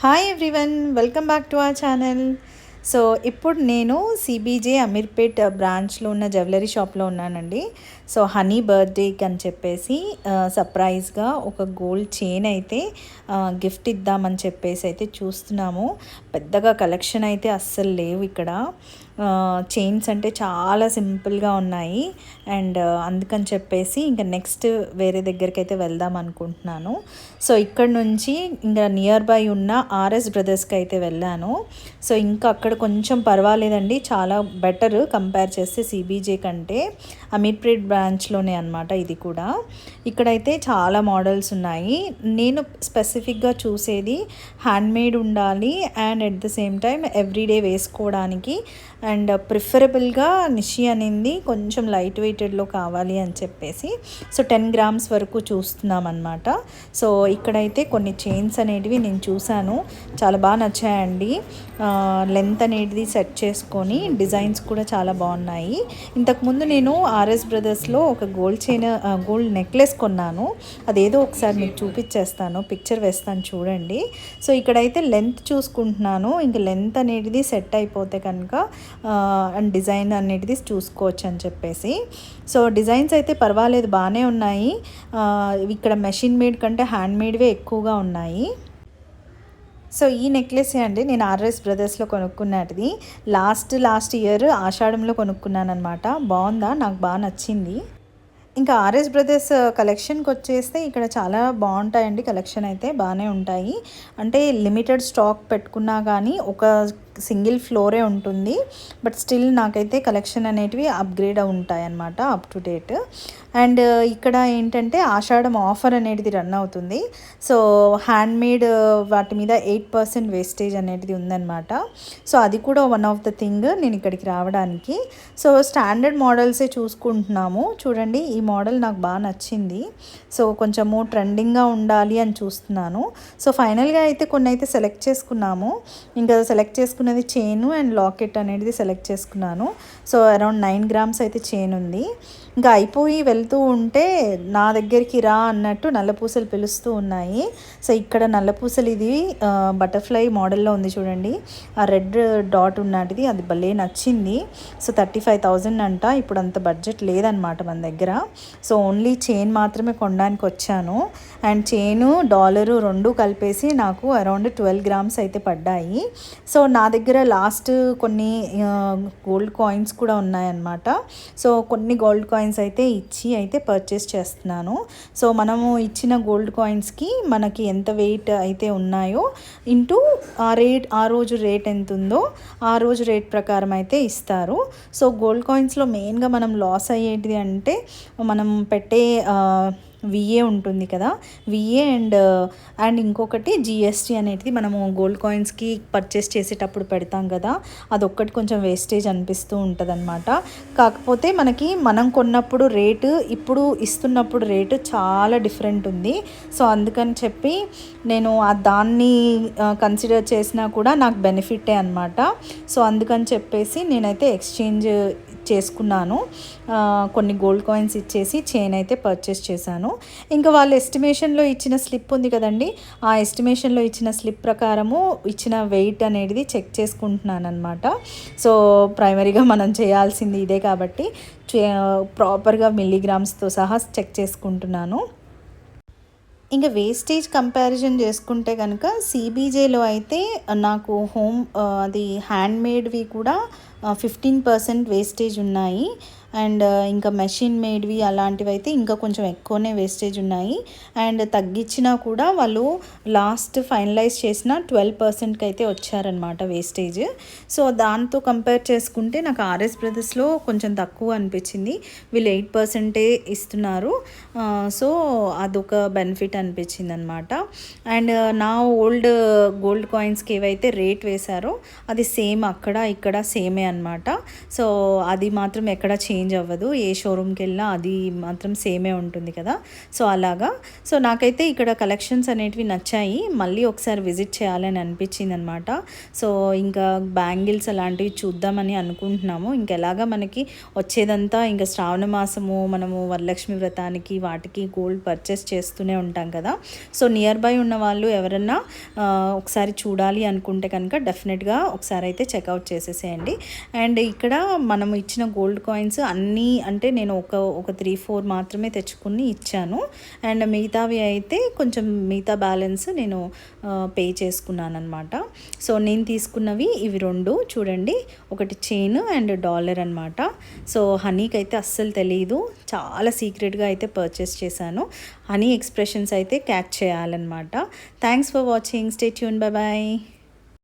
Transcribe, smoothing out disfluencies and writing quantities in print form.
Hi everyone, welcome back to our channel. So ఇప్పుడు నేను CBJ Ameerpet బ్రాంచ్లో ఉన్న జ్యువెలరీ షాప్లో ఉన్నానండి. సో హనీ బర్త్డేకి అని చెప్పేసి సర్ప్రైజ్గా ఒక గోల్డ్ చైన్ అయితే గిఫ్ట్ ఇద్దామని చెప్పేసి అయితే చూస్తున్నాము. పెద్దగా కలెక్షన్ అయితే అస్సలు లేవు ఇక్కడ. చైన్స్ అంటే చాలా సింపుల్గా ఉన్నాయి. అండ్ అందుకని చెప్పేసి ఇంకా నెక్స్ట్ వేరే దగ్గరికి అయితే వెళ్దాం అనుకుంటున్నాను. సో ఇక్కడ నుంచి ఇంకా నియర్ బై ఉన్న ఆర్ఎస్ బ్రదర్స్కి అయితే వెళ్ళాను. సో ఇంకా అక్కడ కొంచెం పర్వాలేదండి, చాలా బెటర్ కంపేర్ చేస్తే సిబిజే కంటే. అమీర్పేట్ బ్రాంచ్లోనే అనమాట ఇది కూడా. ఇక్కడైతే చాలా మోడల్స్ ఉన్నాయి. నేను స్పెసిఫిక్గా చూసేది హ్యాండ్మేడ్ ఉండాలి and at the same time everyday వేసుకోవడానికి, అండ్ ప్రిఫరబుల్గా నిషి అనేది కొంచెం లైట్ వెయిటెడ్లో కావాలి అని చెప్పేసి సో 10 గ్రామ్స్ వరకు చూస్తున్నాం అనమాట. సో ఇక్కడైతే కొన్ని చైన్స్ అనేటివి నేను చూశాను, చాలా బాగా నచ్చాయండి. లెంత్ అనేది సెట్ చేసుకొని డిజైన్స్ కూడా చాలా బాగున్నాయి. ఇంతకుముందు నేను ఆర్ఎస్ బ్రదర్స్లో ఒక గోల్డ్ నెక్లెస్ కొన్నాను. అదేదో ఒకసారి మీకు చూపించేస్తాను, పిక్చర్ వేస్తాను చూడండి. సో ఇక్కడైతే లెంత్ చూసుకుంటున్నాను. ఇంకా లెంత్ అనేది సెట్ అయిపోతే కనుక అండ్ డిజైన్ అనేది చూసుకోవచ్చు అని చెప్పేసి. సో డిజైన్స్ అయితే పర్వాలేదు, బాగానే ఉన్నాయి. ఇక్కడ మెషిన్ మేడ్ కంటే హ్యాండ్ మేడ్వే ఎక్కువగా ఉన్నాయి. సో ఈ నెక్లెస్ అండి నేను ఆర్ఎస్ బ్రదర్స్లో కొనుక్కున్నది. లాస్ట్ ఇయర్ ఆషాఢంలో కొనుక్కున్నాను అనమాట. బాగుందా, నాకు బాగా నచ్చింది. ఇంకా ఆర్ఎస్ బ్రదర్స్ కలెక్షన్కి వచ్చేస్తే ఇక్కడ చాలా బాగుంటాయండి. కలెక్షన్ అయితే బాగానే ఉంటాయి. అంటే లిమిటెడ్ స్టాక్ పెట్టుకున్నా కానీ ఒక సింగిల్ ఫ్లోరే ఉంటుంది. బట్ స్టిల్ నాకైతే కలెక్షన్ అనేటివి అప్గ్రేడ్ ఉంటాయి అన్నమాట, అప్ టు డేట్. అండ్ ఇక్కడ ఏంటంటే ఆషాఢం ఆఫర్ అనేది రన్ అవుతుంది. సో హ్యాండ్మేడ్ వాటి మీద 8% వేస్టేజ్ అనేది ఉందన్నమాట. సో అది కూడా వన్ ఆఫ్ ద థింగ్ నేను ఇక్కడికి రావడానికి. సో స్టాండర్డ్ మోడల్సే చూసుకుంటున్నాము. చూడండి, ఈ మోడల్ నాకు బాగా నచ్చింది. సో కొంచెము ట్రెండింగ్గా ఉండాలి అని చూస్తున్నాను. సో ఫైనల్గా అయితే కొన్ని అయితే సెలెక్ట్ చేసుకున్నాము. ఇంకా సెలెక్ట్ చేసుకున్నది చైను అండ్ లాకెట్ అనేది సెలెక్ట్ చేసుకున్నాను. సో అరౌండ్ 9 గ్రామ్స్ అయితే చైన్ ఉంది. ఇంకా అయిపోయి వెళ్తూ ఉంటే నా దగ్గరికి రా అన్నట్టు నల్లపూసలు పిలుస్తూ ఉన్నాయి. సో ఇక్కడ నల్లపూసలు ఇది బటర్ఫ్లై మోడల్లో ఉంది చూడండి, ఆ రెడ్ డాట్ ఉన్నటిది, అది భలే నచ్చింది. సో 35,000 అంట. ఇప్పుడు అంత బడ్జెట్ లేదనమాట మన దగ్గర. సో ఓన్లీ చైన్ మాత్రమే కొనడానికి వచ్చాను. అండ్ చైను డాలరు రెండు కలిపేసి నాకు అరౌండ్ 12 గ్రామ్స్ అయితే పడ్డాయి. సో నా దగ్గర లాస్ట్ కొన్ని గోల్డ్ కాయిన్స్ కూడా ఉన్నాయన్నమాట. సో కొన్ని గోల్డ్ కాయిన్స్ అయితే ఇచ్చి అయితే పర్చేస్ చేస్తున్నాను. సో మనము ఇచ్చిన గోల్డ్ కాయిన్స్కి మనకి ఎంత వెయిట్ అయితే ఉన్నాయో ఇంటూ ఆ రోజు రేట్ ఎంత ఉందో ఆ రోజు రేట్ ప్రకారం అయితే ఇస్తారు. సో గోల్డ్ కాయిన్స్లో మెయిన్గా మనం లాస్ అయ్యేది అంటే మనం పెట్టే విఏ ఉంటుంది కదా, విఏ అండ్ ఇంకొకటి జిఎస్టీ అనేది మనము గోల్డ్ కాయిన్స్కి పర్చేస్ చేసేటప్పుడు పెడతాం కదా, అదొక్కటి కొంచెం వేస్టేజ్ అనిపిస్తూ ఉంటుంది అనమాట. కాకపోతే మనం కొన్నప్పుడు రేటు ఇప్పుడు ఇస్తున్నప్పుడు రేటు చాలా డిఫరెంట్ ఉంది. సో అందుకని చెప్పి నేను దాన్ని కన్సిడర్ చేసినా కూడా నాకు బెనిఫిటే అనమాట. సో అందుకని చెప్పేసి నేనైతే ఎక్స్చేంజ్ చేసుకున్నాను. కొన్ని గోల్డ్ కాయిన్స్ ఇచ్చేసి చైన్ అయితే పర్చేస్ చేశాను. ఇంకా వాళ్ళు ఎస్టిమేషన్లో ఇచ్చిన స్లిప్ ఉంది కదండి, ఆ ఎస్టిమేషన్లో ఇచ్చిన స్లిప్ ప్రకారము ఇచ్చిన వెయిట్ అనేది చెక్ చేసుకుంటున్నాను అనమాట. సో ప్రైమరీగా మనం చేయాల్సింది ఇదే కాబట్టి ప్రాపర్గా మిల్లీగ్రామ్స్తో సహా చెక్ చేసుకుంటున్నాను. ఇంకా వేస్టేజ్ కంపారిజన్ చేసుకుంటే కనుక సిబిజేలో అయితే నాకు అది హ్యాండ్మేడ్వి కూడా 15% వేస్టేజ్ ఉన్నాయి. అండ్ ఇంకా మెషిన్ మేడ్వి అలాంటివి అయితే ఇంకా కొంచెం ఎక్కువనే వేస్టేజ్ ఉన్నాయి. అండ్ తగ్గించినా కూడా వాళ్ళు లాస్ట్ ఫైనలైజ్ చేసిన 12%కి అయితే వచ్చారనమాట వేస్టేజ్. సో దాంతో కంపేర్ చేసుకుంటే నాకు ఆర్ఎస్ బ్రదర్స్లో కొంచెం తక్కువ అనిపించింది. వీళ్ళు 8% ఇస్తున్నారు. సో అదొక బెనిఫిట్ అనిపించింది అనమాట. అండ్ నా ఓల్డ్ గోల్డ్ కాయిన్స్కి ఏవైతే రేట్ వేశారో అది సేమ్ అక్కడ ఇక్కడ సేమే అనమాట. సో అది మాత్రం ఎక్కడ చేంజ్ చేంజ్ అవ్వదు, ఏ షోరూమ్కి వెళ్ళినా అది మాత్రం సేమే ఉంటుంది కదా. సో అలాగా. సో నాకైతే ఇక్కడ కలెక్షన్స్ అనేటివి నచ్చాయి, మళ్ళీ ఒకసారి విజిట్ చేయాలని అనిపించింది అనమాట. సో ఇంకా బ్యాంగిల్స్ అలాంటివి చూద్దామని అనుకుంటున్నాము. ఇంకెలాగా మనకి వచ్చేదంతా ఇంకా శ్రావణ మాసము, మనము వరలక్ష్మి వ్రతానికి వాటికి గోల్డ్ పర్చేస్ చేస్తూనే ఉంటాం కదా. సో నియర్ బై ఉన్న వాళ్ళు ఎవరన్నా ఒకసారి చూడాలి అనుకుంటే కనుక డెఫినెట్గా ఒకసారి అయితే చెక్అవుట్ చేసేసేయండి. అండ్ ఇక్కడ మనం ఇచ్చిన గోల్డ్ కాయిన్స్ అన్నీ అంటే నేను ఒక 3-4 మాత్రమే తెచ్చుకుని ఇచ్చాను. అండ్ మిగతావి అయితే కొంచెం మిగతా బ్యాలెన్స్ నేను పే చేసుకున్నాను అనమాట. సో నేను తీసుకున్నవి ఇవి 2 చూడండి, ఒకటి చైన్ అండ్ డాలర్ అనమాట. సో హనీకి అయితే అస్సలు తెలియదు, చాలా సీక్రెట్గా అయితే పర్చేస్ చేశాను. హనీ ఎక్స్ప్రెషన్స్ అయితే క్యాచ్ చేయాలన్నమాట. Thanks for watching, stay tune, bye bye.